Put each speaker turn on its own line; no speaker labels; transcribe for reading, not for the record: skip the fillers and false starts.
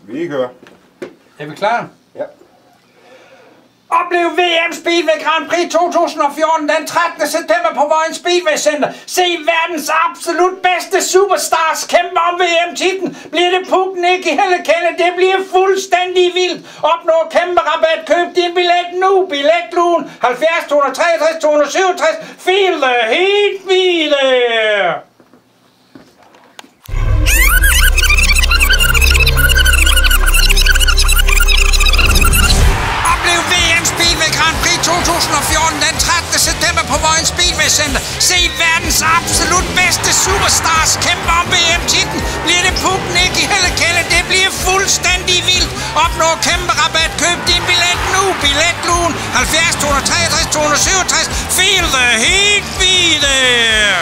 Vi kører.
Er vi klar?
Ja.
Oplev VM Speedway Grand Prix 2014 den 13. september på Vojens Speedway Center. Se verdens absolut bedste superstars kæmpe om VM-titlen. Bliver det Puk, Nicky eller Kelle? Det bliver fuldstændig vildt. Opnå kæmpe rabat. Køb din billet nu. Billetlugen 70 263 267. Feel the heat, be there. Oplev VM Speedway Grand Prix 2014 den 13. september på Vojens Speedway Center. Se verdens absolut bedste superstars kæmpe om VM-titlen. Bliver det Puk, Nicky eller Kelle? Det bliver fuldstændig vildt. Opnå kæmpe rabat. Køb din billet nu. Billetlugen 70 263 267. Feel the heat, be there.